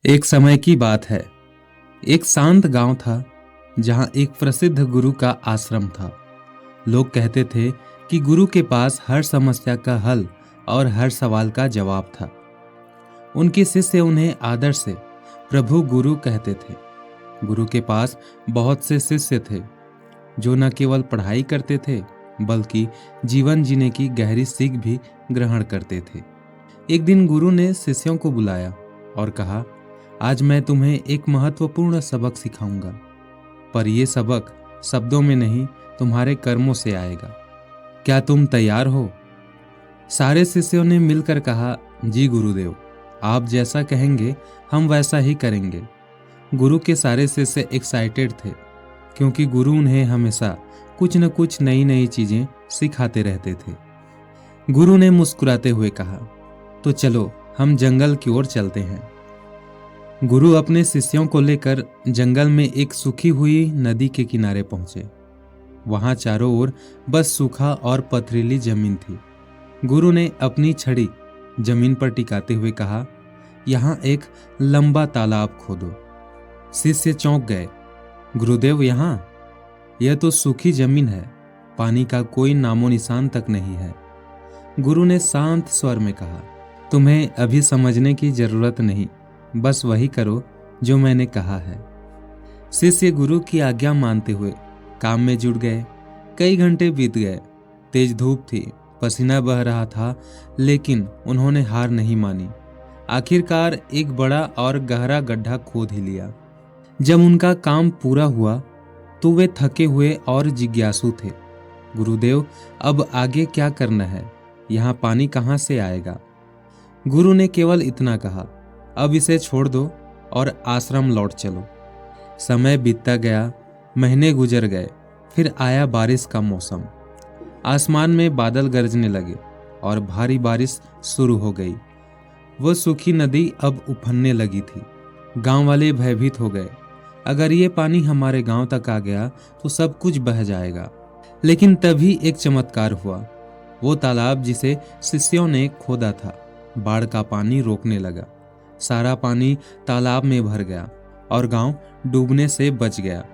एक समय की बात है। एक शांत गांव था जहां एक प्रसिद्ध गुरु का आश्रम था। लोग कहते थे कि गुरु के पास हर समस्या का हल और हर सवाल का जवाब था। उनके शिष्य उन्हें आदर से प्रभु गुरु कहते थे। गुरु के पास बहुत से शिष्य थे जो न केवल पढ़ाई करते थे बल्कि जीवन जीने की गहरी सीख भी ग्रहण करते थे। एक दिन गुरु ने शिष्यों को बुलाया और कहा, आज मैं तुम्हें एक महत्वपूर्ण सबक सिखाऊंगा, पर यह सबक शब्दों में नहीं तुम्हारे कर्मों से आएगा। क्या तुम तैयार हो? सारे शिष्यों ने मिलकर कहा, जी गुरुदेव, आप जैसा कहेंगे हम वैसा ही करेंगे। गुरु के सारे शिष्य एक्साइटेड थे क्योंकि गुरु उन्हें हमेशा कुछ न कुछ नई नई चीजें सिखाते रहते थे। गुरु ने मुस्कुराते हुए कहा, तो चलो हम जंगल की ओर चलते हैं। गुरु अपने शिष्यों को लेकर जंगल में एक सूखी हुई नदी के किनारे पहुंचे। वहां चारों ओर बस सूखा और पथरीली जमीन थी। गुरु ने अपनी छड़ी जमीन पर टिकाते हुए कहा, यहां एक लंबा तालाब खोदो। शिष्य चौंक गए। गुरुदेव, यह तो सूखी जमीन है, पानी का कोई नामो निशान तक नहीं है। गुरु ने शांत स्वर में कहा, तुम्हें अभी समझने की जरूरत नहीं, बस वही करो जो मैंने कहा है। शिष्य गुरु की आज्ञा मानते हुए काम में जुट गए। कई घंटे बीत गए। तेज धूप थी, पसीना बह रहा था, लेकिन उन्होंने हार नहीं मानी। आखिरकार एक बड़ा और गहरा गड्ढा खोद ही लिया। जब उनका काम पूरा हुआ तो वे थके हुए और जिज्ञासु थे। गुरुदेव, अब आगे क्या करना है? यहाँ पानी कहाँ से आएगा? गुरु ने केवल इतना कहा, अब इसे छोड़ दो और आश्रम लौट चलो। समय बीतता गया, महीने गुजर गए। फिर आया बारिश का मौसम। आसमान में बादल गरजने लगे और भारी बारिश शुरू हो गई। वह सूखी नदी अब उफनने लगी थी। गांव वाले भयभीत हो गए। अगर ये पानी हमारे गांव तक आ गया तो सब कुछ बह जाएगा। लेकिन तभी एक चमत्कार हुआ। वो तालाब जिसे शिष्यों ने खोदा था, बाढ़ का पानी रोकने लगा। सारा पानी तालाब में भर गया और गांव डूबने से बच गया।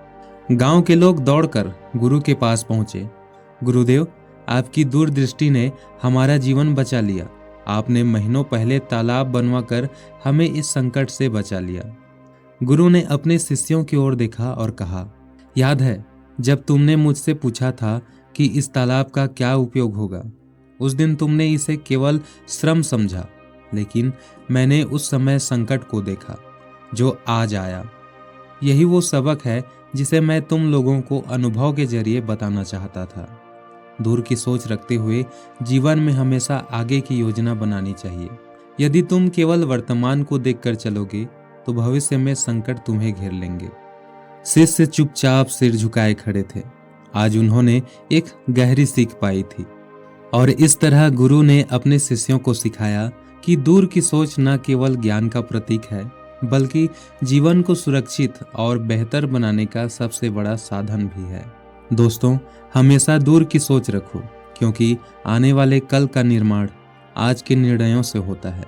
गांव के लोग दौड़कर गुरु के पास पहुंचे। गुरुदेव, आपकी दूरदृष्टि ने हमारा जीवन बचा लिया। आपने महीनों पहले तालाब बनवाकर हमें इस संकट से बचा लिया। गुरु ने अपने शिष्यों की ओर देखा और कहा, याद है जब तुमने मुझसे पूछा था कि इस तालाब का क्या उपयोग होगा? उस दिन तुमने इसे केवल श्रम समझा, लेकिन मैंने उस समय संकट को देखा जो आज आया। यही वो सबक है जिसे मैं तुम लोगों को अनुभव के जरिए बताना चाहता था। दूर की सोच रखते हुए जीवन में हमेशा आगे की योजना बनानी चाहिए। यदि तुम केवल वर्तमान को देखकर चलोगे तो भविष्य में संकट तुम्हें घेर लेंगे। शिष्य चुपचाप सिर झुकाए खड़े थे। आज उन्होंने एक गहरी सीख पाई थी। और इस तरह गुरु ने अपने शिष्यों को सिखाया कि दूर की सोच न केवल ज्ञान का प्रतीक है, बल्कि जीवन को सुरक्षित और बेहतर बनाने का सबसे बड़ा साधन भी है। दोस्तों, हमेशा दूर की सोच रखो, क्योंकि आने वाले कल का निर्माण आज के निर्णयों से होता है।